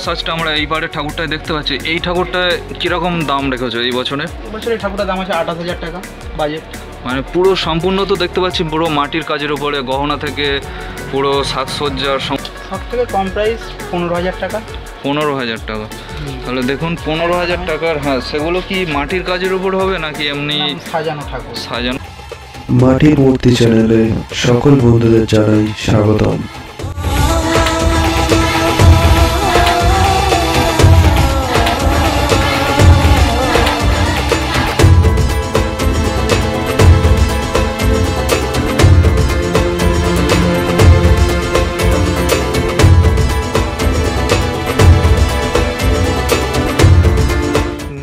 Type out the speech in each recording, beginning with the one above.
সাজটা আমরা এইবারের ঠাকুরটায় দেখতে পাচ্ছি। এই ঠাকুরটায় কীরকম দাম রেখেছো এই বছরে? এবছর এই ঠাকুরটার দাম আছে 28,000 টাকা বাজেট। মানে পুরো সম্পূর্ণ তো দেখতে পাচ্ছি পুরো মাটির কাজের উপরে, গহনা থেকে পুরো সাজসজ্জার সব থেকে কম প্রাইস 15,000 টাকা। 15,000 টাকা? তাহলে দেখুন 15,000 টাকার। হ্যাঁ, সেগুলো কি মাটির কাজের উপর হবে নাকি এমনি সাজানো ঠাকুর? সাজানো। মাটির মূর্তি চ্যানেলে সকল বন্ধুদের জানাই স্বাগতম।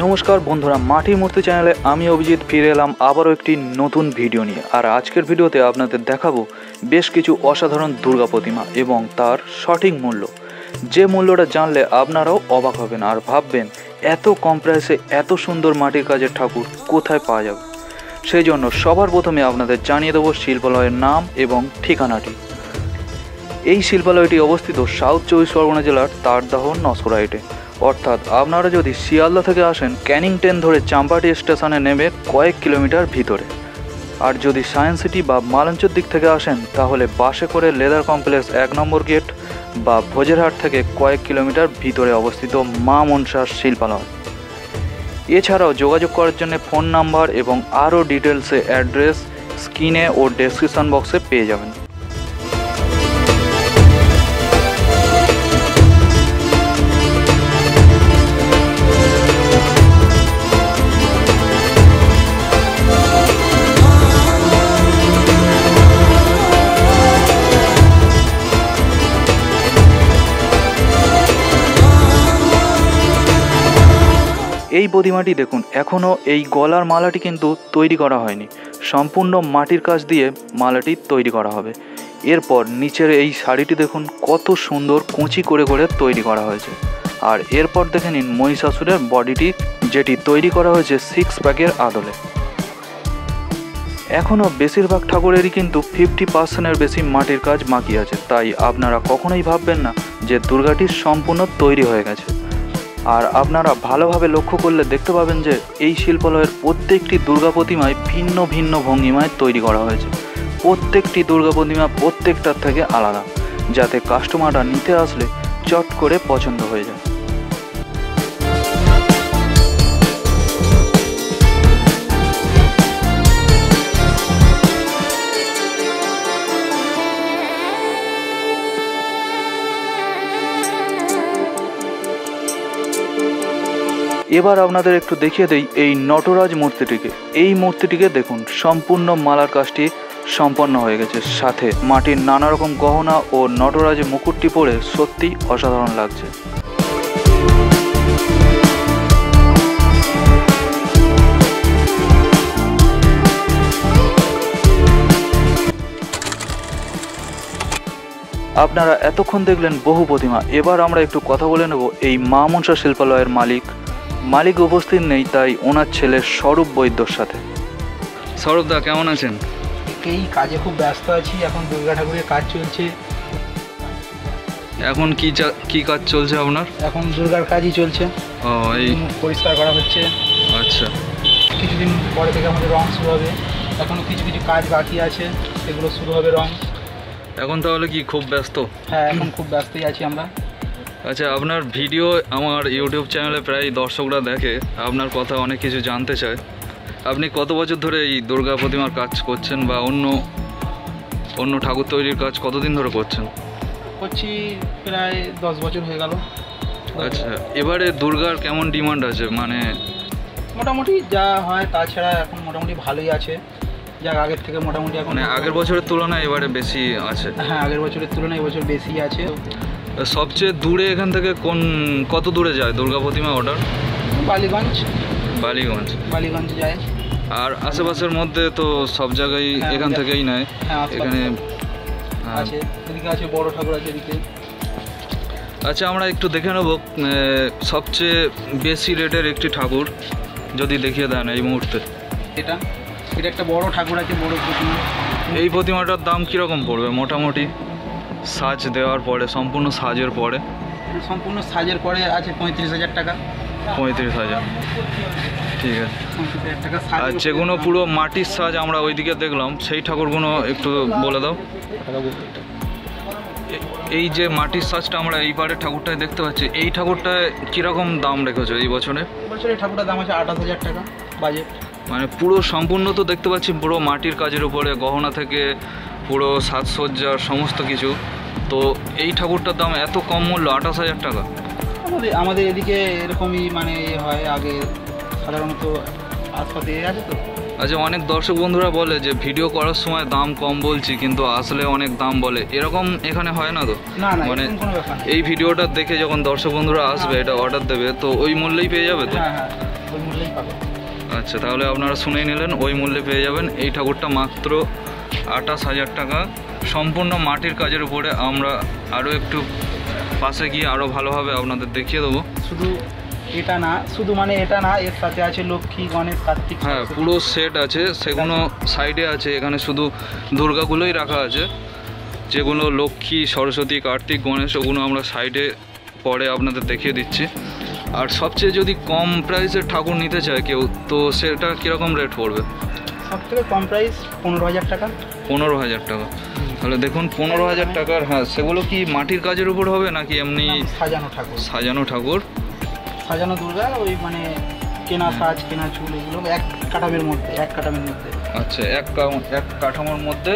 নমস্কার বন্ধুরা, মাটির মূর্তি চ্যানেলে আমি অভিজিৎ ফিরে এলাম আবারও একটি নতুন ভিডিও নিয়ে। আর আজকের ভিডিওতে আপনাদের দেখাবো বেশ কিছু অসাধারণ দুর্গা প্রতিমা এবং তার সঠিক মূল্য, যে মূল্যটা জানলে আপনারাও অবাক হবেন আর ভাববেন এত কম প্রাইসে এত সুন্দর মাটির কাজের ঠাকুর কোথায় পাওয়া যাবে। সেই জন্য সবার প্রথমে আপনাদের জানিয়ে দেবো শিল্পালয়ের নাম এবং ঠিকানাটি। এই শিল্পালয়টি অবস্থিত সাউথ 24 পরগনা জেলার তারদাহ নস্করাইটে। অর্থাৎ আপনারা যদি শিয়ালদা থেকে আসেন, ক্যানিং ট্রেন ধরে চাম্পাটি স্টেশনে নেমে কয়েক কিলোমিটার ভিতরে। আর যদি সায়েন্স সিটি বা মালঞ্চের দিক থেকে আসেন তাহলে বাসে করে লেদার কমপ্লেক্স 1 নম্বর গেট বা ভোজেরহাট থেকে কয়েক কিলোমিটার ভিতরে অবস্থিত মা মনসার শিল্পালয়। এছাড়াও যোগাযোগ করার জন্য ফোন নাম্বার এবং আরও ডিটেলসে অ্যাড্রেস স্ক্রিনে ও ডেসক্রিপশন বক্সে পেয়ে যাবেন। এই প্রতিমাটি দেখুন, এখনও এই গলার মালাটি কিন্তু তৈরি করা হয়নি, সম্পূর্ণ মাটির কাজ দিয়ে মালাটি তৈরি করা হবে। এরপর নিচের এই শাড়িটি দেখুন কত সুন্দর কুঁচি করে করে তৈরি করা হয়েছে। আর এরপর দেখে নিন মহিষাসুরের বডিটি, যেটি তৈরি করা হয়েছে 6 প্যাকের আদলে। এখনও বেশিরভাগ ঠাকুরেরই কিন্তু 50%-এর বেশি মাটির কাজ বাকি আছে, তাই আপনারা কখনোই ভাববেন না যে দুর্গাটি সম্পূর্ণ তৈরি হয়ে গেছে। আর আপনারা ভালোভাবে লক্ষ্য করলে দেখতে পাবেন যে এই শিল্পালয়ের প্রত্যেকটি দুর্গা প্রতিমায় ভিন্ন ভিন্ন ভঙ্গিমায় তৈরি করা হয়েছে। প্রত্যেকটি দুর্গা প্রতিমা প্রত্যেকটার থেকে আলাদা, যাতে কাস্টমাররা নিতে আসলে চট করে পছন্দ হয়ে যায়। এবার আপনাদের একটু দেখিয়ে দেই এই নটরাজ মূর্তিটিকে। এই মূর্তিটিকে দেখুন, সম্পূর্ণ মালার কাজটি সম্পন্ন হয়ে গেছে, সাথে মাটির নানা রকম গহনা ও নটরাজের মুকুটটি পরে সত্যি অসাধারণ লাগছে। আপনারা এতক্ষণ দেখলেন বহু প্রতিমা। এবার আমরা একটু কথা বলে নেব এই মা মনসা শিল্পালয়ের মালিক উপস্থিত নেই, তাই ওনার ছেলে স্বরূপ বৈদ্যর সাথে। স্বরূপ দা, কেমন আছেন? এই কাজে খুব ব্যস্ত আছি, এখন দুর্গা ঠাকুরের কাজ চলছে। এখন কি কাজ চলছে আপনার? এখন দুর্গার কাজই চলছে। ও, এই পরিষ্কার করা হচ্ছে। আচ্ছা, কিছুদিন পরে থেকে আমাদের রং শুরু হবে। এখনও কিছু কিছু কাজ বাকি আছে, সেগুলো শুরু হবে রং। এখন তাহলে কি খুব ব্যস্ত? হ্যাঁ, এখন খুব ব্যস্তই আছি আমরা। আচ্ছা, আপনার ভিডিও আমার ইউটিউব চ্যানেলে প্রায় দর্শকরা দেখে, আপনার কথা অনেক কিছু জানতে চায়। আপনি কত বছর ধরে এই দুর্গা প্রতিমার কাজ করছেন বা অন্য ঠাকুর তৈরির কাজ কতদিন ধরে করছেন? করছি প্রায় 10 বছর হয়ে গেল। আচ্ছা, এবারে দুর্গার কেমন ডিমান্ড আছে? মানে মোটামুটি যা হয়, তাছাড়া এখন মোটামুটি ভালোই আছে, যা আগের থেকে মোটামুটি এখন। মানে আগের বছরের তুলনায় এবারে বেশি আছে? হ্যাঁ, আগের বছরের তুলনায় এবছর বেশি আছে। সবচেয়ে দূরে এখান থেকে কত দূরে যায় দুর্গা প্রতিমা অর্ডার? বালিগঞ্জ যায়। আর আশেপাশের মধ্যে তো সব জায়গায় এখান থেকেই নেয়। এখানে আছে, এদিকে আছে বড় ঠাকুর আছে এদিকে। আচ্ছা, আমরা একটু দেখে নেব সবচেয়ে বেশি রেটের একটি ঠাকুর যদি দেখিয়ে দেন এই মুহূর্তে। এটা একটা বড় ঠাকুর আছে, বড় প্রতিমা। এই প্রতিমাটার দাম কীরকম পড়বে মোটামুটি সাজ দেওয়ার পরে, সম্পূর্ণ সাজের পরে? সম্পূর্ণ সাজের পরে আছে 35,000 টাকা। 35,000, ঠিক আছে। 35,000 টাকা আর যেগুলো পুরো মাটির সাজ আমরা ওইদিকে দেখলাম, সেই ঠাকুরগুলো একটু বলে দাও। এই যে মাটির সাজটা আমরা এইবারে ঠাকুরটায় দেখতে পাচ্ছি, এই ঠাকুরটায় কীরকম দাম রেখেছো এই বছরে? বছরে ঠাকুরটার দাম আছে 28,000 টাকা বাজেট। মানে পুরো সম্পূর্ণ তো দেখতে পাচ্ছি পুরো মাটির কাজের উপরে, গহনা থেকে পুরো সাজসজ্জার সমস্ত কিছু। তো এই ঠাকুরটার দাম এত কম মূল্য, 28,000 টাকা? আমাদের এদিকে এরকমই মানে হয় আগে, সাধারণত আশপাশে আছে তো। আচ্ছা, অনেক দর্শক বন্ধুরা বলে যে ভিডিও করার সময় দাম কম বলছি, কিন্তু আসলে অনেক দাম বলে, এরকম এখানে হয় না তো? না না, মানে এরকম কোনো ব্যাপার না। এই ভিডিওটা দেখে যখন দর্শক বন্ধুরা আসবে, এটা অর্ডার দেবে, তো ওই মূল্যেই পেয়ে যাবে তো? হ্যাঁ হ্যাঁ, ওই মূল্যেই পাবে। আচ্ছা, তাহলে আপনারা শুনেই নিলেন, ওই মূল্যে পেয়ে যাবেন। এই ঠাকুরটা মাত্র 28,000 টাকা, সম্পূর্ণ মাটির কাজের উপরে। আমরা আরও একটু পাশে গিয়ে আরও ভালোভাবে আপনাদের দেখিয়ে দেবো। শুধু এটা না, শুধু মানে এটা না, এর সাথে আছে লক্ষ্মী, গণেশ, কার্তিক। হ্যাঁ, পুরো সেট আছে, সেগুলো সাইডে আছে। এখানে শুধু দুর্গাগুলোই রাখা আছে, যেগুলো লক্ষ্মী, সরস্বতী, কার্তিক, গণেশ, ওগুলো আমরা সাইডে পরে আপনাদের দেখিয়ে দিচ্ছি। আর সবচেয়ে যদি কম প্রাইসের ঠাকুর নিতে চায় কেউ, তো সেটা কীরকম রেট পড়বে? সবথেকে কম প্রাইস 15,000 টাকা। 15,000 টাকা? তাহলে দেখুন 15,000 টাকার। হ্যাঁ, সেগুলো কি মাটির কাজের উপর হবে নাকি এমনি সাজানো ঠাকুর? সাজানো ঠাকুর, সাজানো দুর্গা, ওই মানে কেনা সাজ, কেনা চুল, এগুলো এক কাঠামের মধ্যে। আচ্ছা, এক কাঠামোর মধ্যে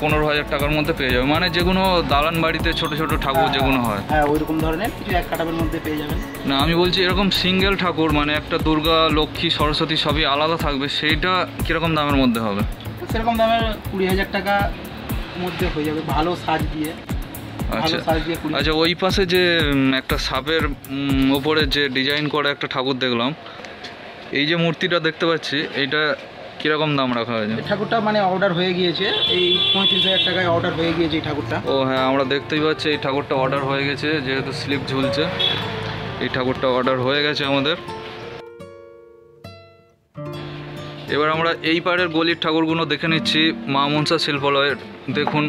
15,000 টাকার মধ্যে পেয়ে যাবে। মানে যেগুলো দালান বাড়িতে ছোট ছোট ঠাকুর যেগুলো হয়, হ্যাঁ ওইরকম ধরনের কিছু এক কাঠামের মধ্যে পেয়ে যাবেন। না, আমি বলছি এরকম সিঙ্গেল ঠাকুর, মানে একটা দুর্গা, লক্ষ্মী, সরস্বতী সবই আলাদা থাকবে, সেইটা কীরকম দামের মধ্যে হবে? সেরকম দামের 20,000 টাকার মধ্যে হয়ে যাবে, ভালো সাজ দিয়ে। আচ্ছা আচ্ছা, ওই পাশে যে একটা সাপের ওপরে যে ডিজাইন করা একটা ঠাকুর দেখলাম, এই যে মূর্তিটা দেখতে পাচ্ছি, এইটা কীরকম দাম রাখা হয়েছে? এই ঠাকুরটা মানে অর্ডার হয়ে গিয়েছে, এই 35,000 টাকায় অর্ডার হয়ে গিয়েছে এই ঠাকুরটা। ও হ্যাঁ, আমরা দেখতেই পাচ্ছি এই ঠাকুরটা অর্ডার হয়ে গেছে, যেহেতু স্লিপ ঝুলছে। এই ঠাকুরটা অর্ডার হয়ে গেছে আমাদের। এবার আমরা এই পাড়ের গলির ঠাকুরগুলো দেখে নিচ্ছি মা মনসা শিল্পালয়ের। দেখুন,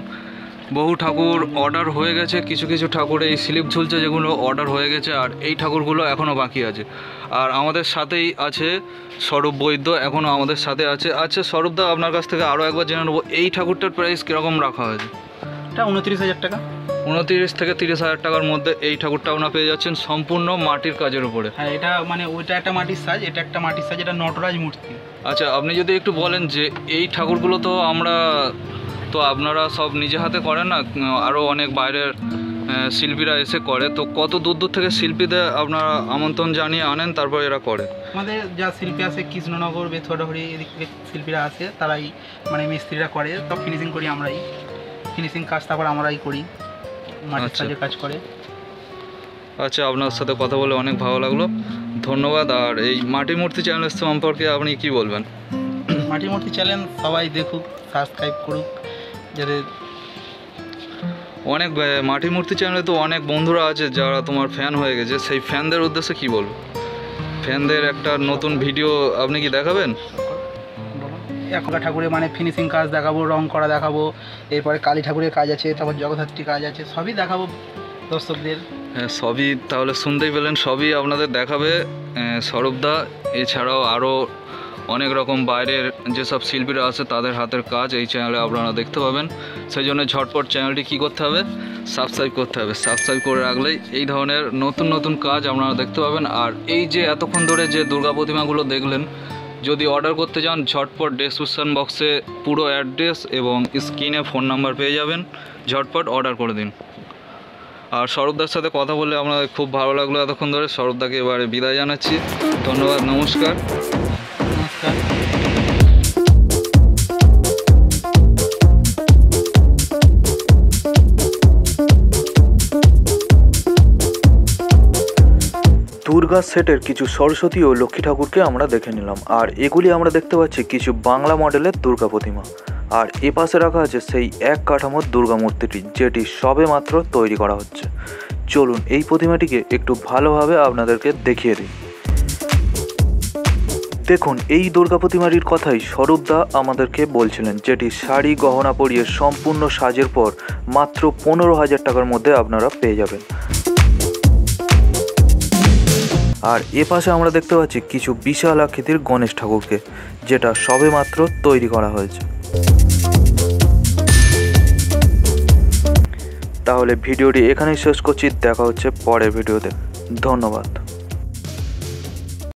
বহু ঠাকুর অর্ডার হয়ে গেছে, কিছু কিছু ঠাকুর এই স্লিপ ঝুলছে যেগুলো অর্ডার হয়ে গেছে, আর এই ঠাকুরগুলো এখনও বাকি আছে। আর আমাদের সাথেই আছে স্বরূপ বৈদ্য, এখনও আমাদের সাথে আছে। আচ্ছা স্বরূপদা, আপনার কাছ থেকে আরও একবার জেনে নেবো, এই ঠাকুরটার প্রাইস কীরকম রাখা হয়েছে? এটা 29,000 টাকা। 29 থেকে 30,000 টাকার মধ্যে এই ঠাকুরটা আপনারা পেয়ে যাচ্ছেন, সম্পূর্ণ মাটির কাজের উপরে। হ্যাঁ, এটা মানে ওইটা একটা মাটির সাজ, এটা একটা মাটির সাজ, এটা নটরাজ মূর্তি। আচ্ছা, আপনি যদি একটু বলেন যে এই ঠাকুরগুলো তো আপনারা সব নিজে হাতে করেন না, আরও অনেক বাইরের শিল্পীরা এসে করে, তো কত দূর দূর থেকে শিল্পীদের আপনারা আমন্ত্রণ জানিয়ে আনেন, তারপর এরা করে? আমাদের যা শিল্পী আছে, কৃষ্ণনগর, বেথুয়াডাহরি, এদিক থেকে শিল্পীরা আসে, তারাই মানে মিস্ত্রিরা করে, সব ফিনিশিং করি আমরাই, ফিনিশিং কাজ তারপর আমরাই করি, মাটির সাজের কাজ করে। আচ্ছা, আপনার সাথে কথা বলে অনেক ভালো লাগলো, ধন্যবাদ। আর এই মাটির মূর্তি চ্যানেল সম্পর্কে আপনি কি বলবেন? মাটির মূর্তি চ্যানেল সবাই দেখুক, সাবস্ক্রাইব করুক, যাতে অনেক মাটির মূর্তি চ্যানেলে তো অনেক বন্ধুরা আছে যারা তোমার ফ্যান হয়ে গেছে, সেই ফ্যানদের উদ্দেশ্যে কি বলবো? ফ্যানদের একটা নতুন ভিডিও আপনি কি দেখাবেন? এখনকার ঠাকুরের মানে ফিনিশিং কাজ দেখাবো, রং করা দেখাবো, এরপরে কালী ঠাকুরের কাজ আছে, তারপর জগদ্ধাত্রী কাজ আছে, সবই দেখাবো দর্শকদের। হ্যাঁ, সবই তাহলে শুনতেই পেলেন, সবই আপনাদের দেখাবে স্বরূপদা। এছাড়াও আরও অনেক রকম বাইরের যেসব শিল্পীরা আছে তাদের হাতের কাজ এই চ্যানেলে আপনারা দেখতে পাবেন। সেই জন্য ঝটপট চ্যানেলটি কী করতে হবে? সাবস্ক্রাইব করতে হবে। সাবস্ক্রাইব করে রাখলেই এই ধরনের নতুন নতুন কাজ আপনারা দেখতে পাবেন। আর এই যে এতক্ষণ ধরে যে দুর্গা প্রতিমাগুলো দেখলেন, যদি অর্ডার করতে চান, ঝটপট ডেসক্রিপশন বক্সে পুরো অ্যাড্রেস এবং স্ক্রিনে ফোন নাম্বার পেয়ে যাবেন, ঝটপট অর্ডার করে দিন। আর স্বরূপদার সাথে কথা বলে আপনাদের খুব ভালো লাগলো এতক্ষণ ধরে। স্বরূপদাকে এবারে বিদায় জানাচ্ছি, ধন্যবাদ, নমস্কার। দুর্গা সেটের কিছু সরস্বতী ও লক্ষ্মী ঠাকুরকে আমরা দেখে নিলাম, আর এগুলি আমরা দেখতে পাচ্ছি কিছু বাংলা মডেলের দুর্গা প্রতিমা। আর এ পাশে রাখা আছে সেই এক কাঠামোর দুর্গা মূর্তিটি, যেটি সবে মাত্র তৈরি করা হচ্ছে। চলুন এই প্রতিমাটিকে একটু ভালোভাবে আপনাদেরকে দেখিয়ে দিই। দেখুন, এই দুর্গা প্রতিমাটির কথাই স্বরূপদা আমাদেরকে বলছিলেন, যেটি শাড়ি গহনা পরিয়ে সম্পূর্ণ সাজের পর মাত্র 15,000 টাকার মধ্যে আপনারা পেয়ে যাবেন। আর এ পাশে আমরা দেখতে পাচ্ছি কিছু বিশাল আকৃতির গণেশ ঠাকুরকে, যেটা সবেমাত্র তৈরি করা হয়েছে। তাহলে ভিডিওটি এখানেই শেষ করছি, দেখা হচ্ছে পরের ভিডিওতে। ধন্যবাদ।